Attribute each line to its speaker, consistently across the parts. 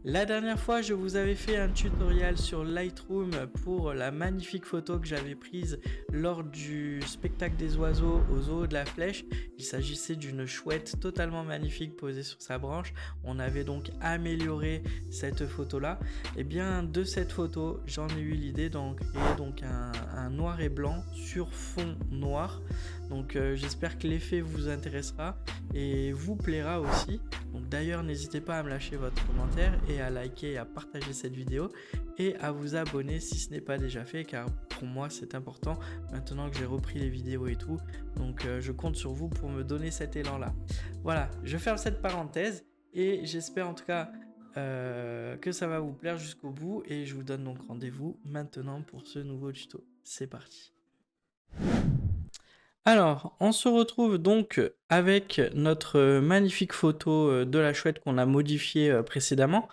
Speaker 1: La dernière fois, je vous avais fait un tutoriel sur Lightroom pour la magnifique photo que j'avais prise lors du spectacle des oiseaux au zoo de la Flèche. Il s'agissait d'une chouette totalement magnifique posée sur sa branche. On avait donc amélioré cette photo-là. Et bien, de cette photo, j'en ai eu l'idée d'en créer donc un noir et blanc sur fond noir. Donc j'espère que l'effet vous intéressera et vous plaira aussi. Donc d'ailleurs, n'hésitez pas à me lâcher votre commentaire et à liker et à partager cette vidéo et à vous abonner si ce n'est pas déjà fait, car pour moi c'est important maintenant que j'ai repris les vidéos et tout. Donc je compte sur vous pour me donner cet élan là. Voilà, je ferme cette parenthèse et j'espère en tout cas que ça va vous plaire jusqu'au bout, et je vous donne donc rendez-vous maintenant pour ce nouveau tuto. C'est parti. Alors, on se retrouve donc avec notre magnifique photo de la chouette qu'on a modifiée précédemment.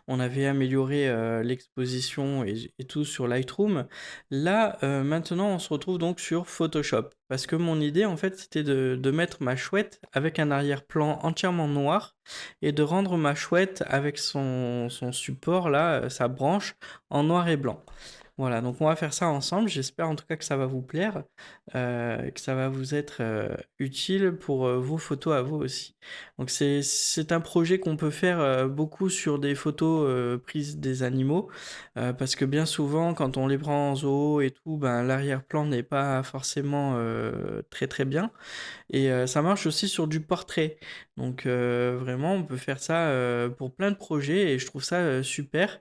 Speaker 1: On avait amélioré l'exposition et tout sur Lightroom. Là, maintenant, on se retrouve donc sur Photoshop. Parce que mon idée, en fait, c'était de mettre ma chouette avec un arrière-plan entièrement noir et de rendre ma chouette avec son support, là, sa branche, en noir et blanc. Voilà, donc on va faire ça ensemble. J'espère en tout cas que ça va vous plaire, que ça va vous être utile pour vos photos à vous aussi. Donc c'est un projet qu'on peut faire beaucoup sur des photos prises des animaux, parce que bien souvent quand on les prend en zoo et tout, ben, l'arrière-plan n'est pas forcément très très bien. Et ça marche aussi sur du portrait. Donc vraiment, on peut faire ça pour plein de projets et je trouve ça super.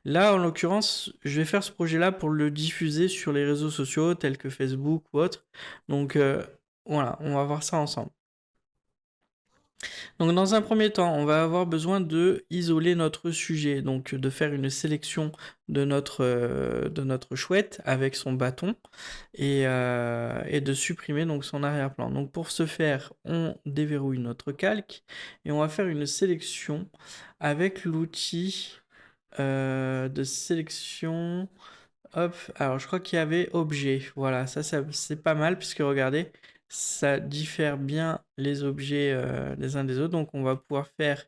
Speaker 1: Là, en l'occurrence, je vais faire ce projet-là pour le diffuser sur les réseaux sociaux tels que Facebook ou autres. Donc voilà, on va voir ça ensemble. Donc dans un premier temps, on va avoir besoin de isoler notre sujet, donc de faire une sélection de notre chouette avec son bâton et de supprimer donc son arrière-plan. Donc pour ce faire, on déverrouille notre calque et on va faire une sélection avec l'outil de sélection. Hop, alors je crois qu'il y avait objet. Voilà, ça c'est pas mal puisque regardez, ça diffère bien les objets les uns des autres. Donc on va pouvoir faire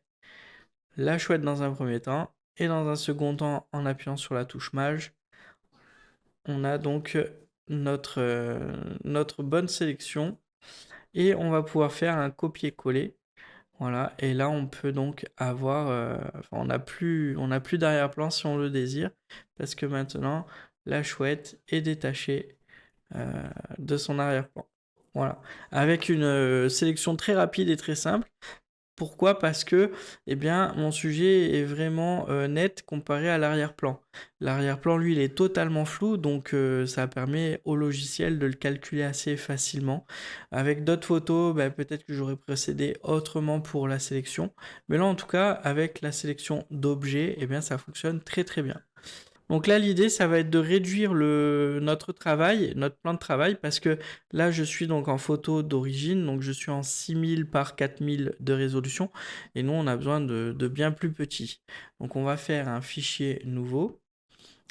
Speaker 1: la chouette dans un premier temps et dans un second temps, en appuyant sur la touche maj, on a donc notre bonne sélection et on va pouvoir faire un copier-coller. Voilà, et là on peut donc avoir, enfin, on n'a plus d'arrière-plan si on le désire, parce que maintenant la chouette est détachée de son arrière-plan. Voilà, avec une sélection très rapide et très simple. Pourquoi? Parce que eh bien, mon sujet est vraiment net comparé à l'arrière-plan. L'arrière-plan, lui, il est totalement flou, donc ça permet au logiciel de le calculer assez facilement. Avec d'autres photos, bah, peut-être que j'aurais procédé autrement pour la sélection. Mais là, en tout cas, avec la sélection d'objets, eh bien, ça fonctionne très très bien. Donc là, l'idée, ça va être de réduire notre travail, notre plan de travail, parce que là, je suis donc en photo d'origine, donc je suis en 6000 par 4000 de résolution, et nous, on a besoin de bien plus petit. Donc on va faire un fichier nouveau,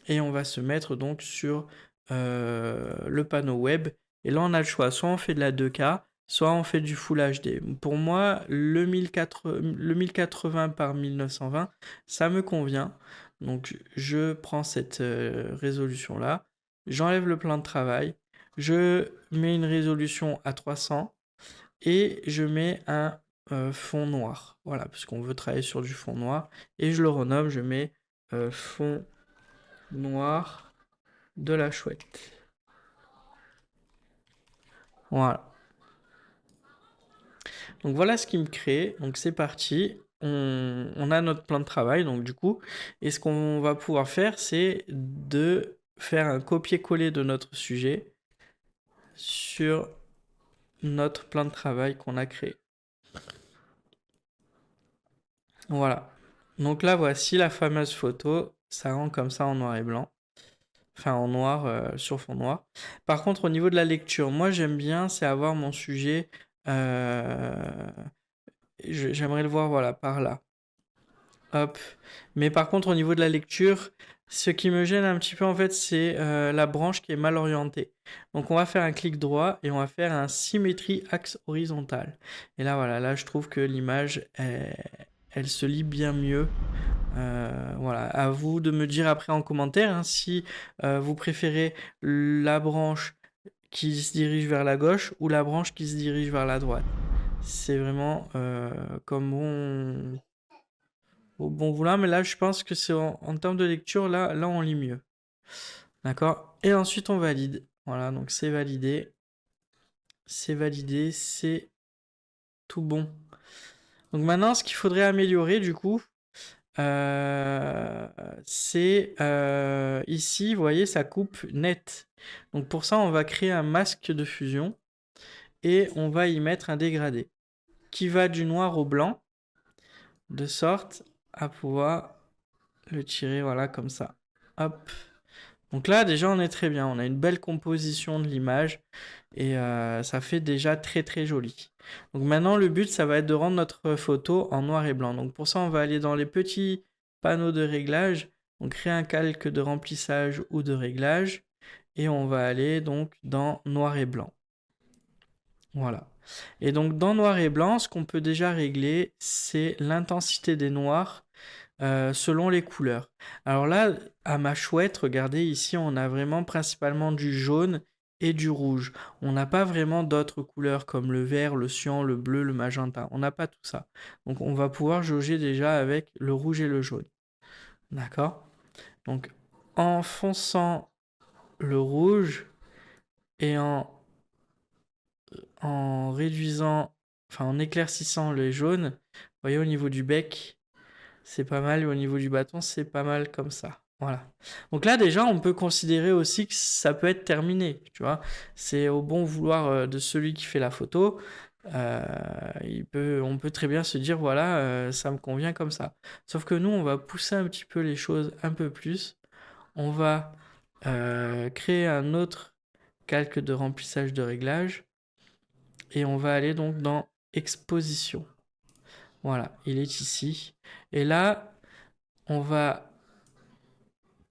Speaker 1: et on va se mettre donc sur le panneau web, et là, on a le choix, soit on fait de la 2K, soit on fait du Full HD. Pour moi, le 1080 par 1920, ça me convient. Donc je prends cette résolution-là, j'enlève le plan de travail, je mets une résolution à 300 et je mets un fond noir. Voilà, puisqu'on veut travailler sur du fond noir. Et je le renomme, je mets fond noir de la chouette. Voilà. Donc voilà ce qui me crée. Donc c'est parti. On a notre plan de travail, donc du coup, et ce qu'on va pouvoir faire, c'est de faire un copier-coller de notre sujet sur notre plan de travail qu'on a créé. Voilà. Donc là, voici la fameuse photo. Ça rend comme ça en noir et blanc. Enfin, en noir sur fond noir. Par contre, au niveau de la lecture, moi j'aime bien, c'est avoir mon sujet. J'aimerais le voir, voilà, par là. Hop. Mais par contre, au niveau de la lecture, ce qui me gêne un petit peu, en fait, c'est la branche qui est mal orientée. Donc, on va faire un clic droit et on va faire un symétrie axe horizontal. Et là, voilà, là, je trouve que l'image, elle se lit bien mieux Voilà, à vous de me dire après en commentaire hein, si vous préférez la branche qui se dirige vers la gauche ou la branche qui se dirige vers la droite. C'est vraiment comme au bon vouloir, mais là je pense que c'est en termes de lecture, là on lit mieux. D'accord? Et ensuite on valide. Voilà, donc c'est validé. C'est validé, c'est tout bon. Donc maintenant, ce qu'il faudrait améliorer du coup, c'est ici, vous voyez, ça coupe net. Donc pour ça, on va créer un masque de fusion et on va y mettre un dégradé qui va du noir au blanc de sorte à pouvoir le tirer, voilà, comme ça. Hop. Donc là, déjà, on est très bien. On a une belle composition de l'image et ça fait déjà très très joli. Donc maintenant, le but, ça va être de rendre notre photo en noir et blanc. Donc pour ça, on va aller dans les petits panneaux de réglage. On crée un calque de remplissage ou de réglage et on va aller donc dans noir et blanc. Voilà. Et donc dans noir et blanc, ce qu'on peut déjà régler, c'est l'intensité des noirs selon les couleurs. Alors là, à ma chouette, regardez ici, on a vraiment principalement du jaune et du rouge. On n'a pas vraiment d'autres couleurs comme le vert, le cyan, le bleu, le magenta. On n'a pas tout ça. Donc on va pouvoir jauger déjà avec le rouge et le jaune. D'accord? Donc en fonçant le rouge et en réduisant, enfin en éclaircissant le jaune, vous voyez au niveau du bec, c'est pas mal, et au niveau du bâton, c'est pas mal comme ça. Voilà. Donc là, déjà, on peut considérer aussi que ça peut être terminé, tu vois. C'est au bon vouloir de celui qui fait la photo. On peut très bien se dire, voilà, ça me convient comme ça. Sauf que nous, on va pousser un petit peu les choses un peu plus. On va créer un autre calque de remplissage de réglage. Et on va aller donc dans exposition. Voilà, il est ici. Et là, on va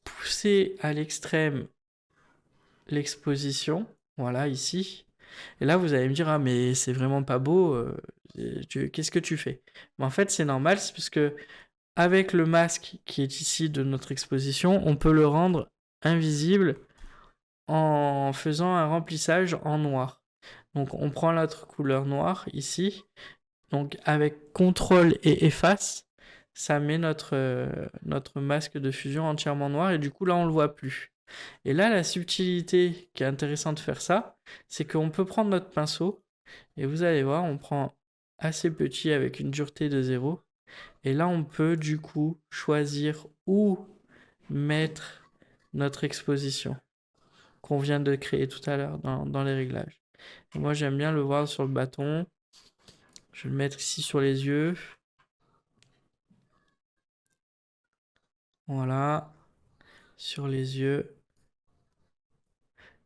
Speaker 1: pousser à l'extrême l'exposition. Voilà, ici. Et là, vous allez me dire, ah, mais c'est vraiment pas beau. Qu'est-ce que tu fais? Mais en fait, c'est normal, c'est parce que avec le masque qui est ici de notre exposition, on peut le rendre invisible en faisant un remplissage en noir. Donc, on prend notre couleur noire ici. Donc, avec CTRL et efface, ça met notre masque de fusion entièrement noir et du coup, là, on le voit plus. Et là, la subtilité qui est intéressante de faire ça, c'est qu'on peut prendre notre pinceau, et vous allez voir, on prend assez petit avec une dureté de 0, et là, on peut du coup choisir où mettre notre exposition qu'on vient de créer tout à l'heure dans les réglages. Et moi, j'aime bien le voir sur le bâton. Je vais le mettre ici sur les yeux. Voilà, sur les yeux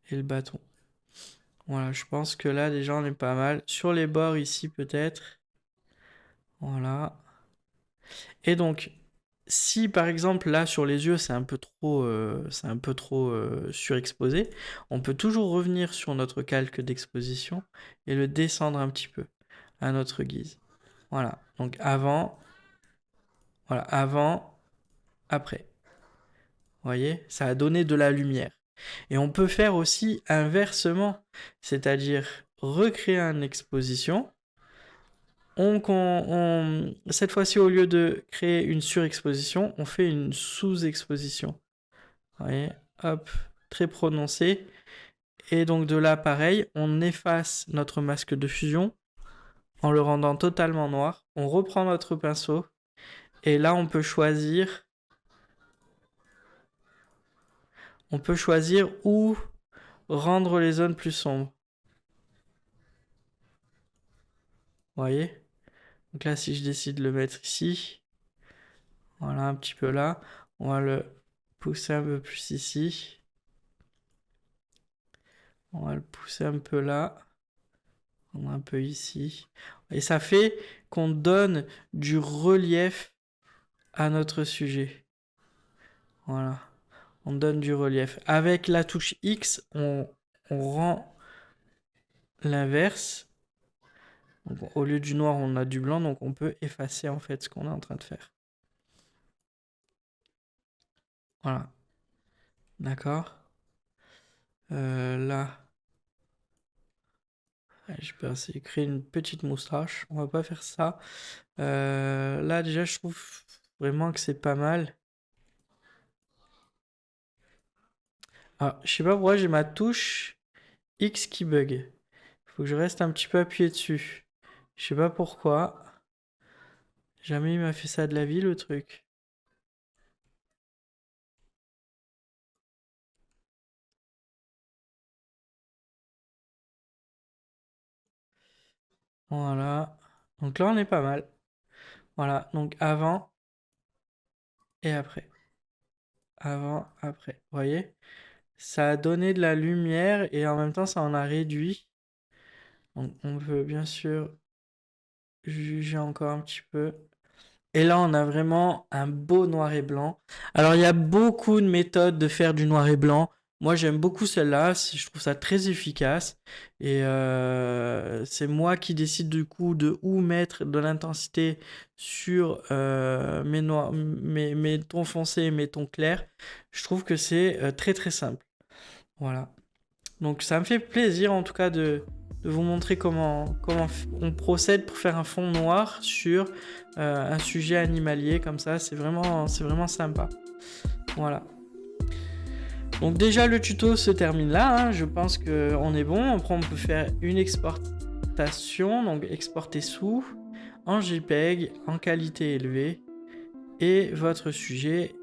Speaker 1: et le bâton. Voilà, je pense que là, déjà, on est pas mal. Sur les bords ici, peut-être. Voilà. Et donc, si par exemple là sur les yeux c'est un peu trop surexposé, on peut toujours revenir sur notre calque d'exposition et le descendre un petit peu à notre guise. Voilà. Donc avant, après. Vous voyez, ça a donné de la lumière. Et on peut faire aussi inversement, c'est-à-dire recréer une exposition. Cette fois-ci, au lieu de créer une surexposition, on fait une sous-exposition. Vous voyez, hop, très prononcé. Et donc de là, pareil, on efface notre masque de fusion en le rendant totalement noir. On reprend notre pinceau. Et là, on peut choisir où rendre les zones plus sombres. Vous voyez? Donc là, si je décide de le mettre ici, voilà, un petit peu là, on va le pousser un peu plus ici. On va le pousser un peu là, un peu ici. Et ça fait qu'on donne du relief à notre sujet. Voilà, on donne du relief. Avec la touche X, on rend l'inverse. Au lieu du noir, on a du blanc, donc on peut effacer en fait ce qu'on est en train de faire. Voilà. D'accord. Là, ouais, je peux essayer de créer une petite moustache. On va pas faire ça. Là, déjà, je trouve vraiment que c'est pas mal. Ah, je sais pas pourquoi j'ai ma touche X qui bug. Faut que je reste un petit peu appuyé dessus. Je sais pas pourquoi. Jamais il m'a fait ça de la vie, le truc. Voilà. Donc là, on est pas mal. Voilà. Donc avant et après. Avant, après. Vous voyez? Ça a donné de la lumière et en même temps, ça en a réduit. Donc on peut bien sûr juger encore un petit peu. Et là, on a vraiment un beau noir et blanc. Alors, il y a beaucoup de méthodes de faire du noir et blanc. Moi, j'aime beaucoup celle-là. Je trouve ça très efficace. Et c'est moi qui décide du coup de où mettre de l'intensité sur mes tons foncés et mes tons clairs. Je trouve que c'est très très simple. Voilà. Donc ça me fait plaisir en tout cas de vous montrer comment on procède pour faire un fond noir sur un sujet animalier comme ça. C'est vraiment sympa. Voilà. Donc déjà le tuto se termine là. Hein. Je pense qu'on est bon. Après on peut faire une exportation. Donc exporter sous en JPEG en qualité élevée. Et votre sujet,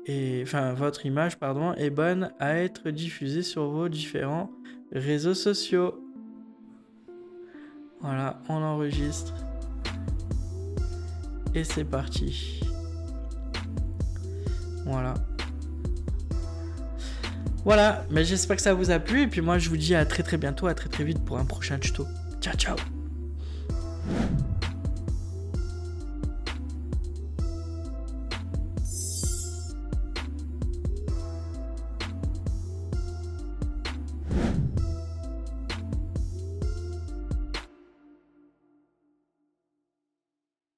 Speaker 1: votre image, pardon, est bonne à être diffusée sur vos différents réseaux sociaux. Voilà, on enregistre. Et c'est parti. Voilà. Voilà, mais j'espère que ça vous a plu. Et puis moi, je vous dis à très très bientôt, à très très vite pour un prochain tuto. Ciao, ciao.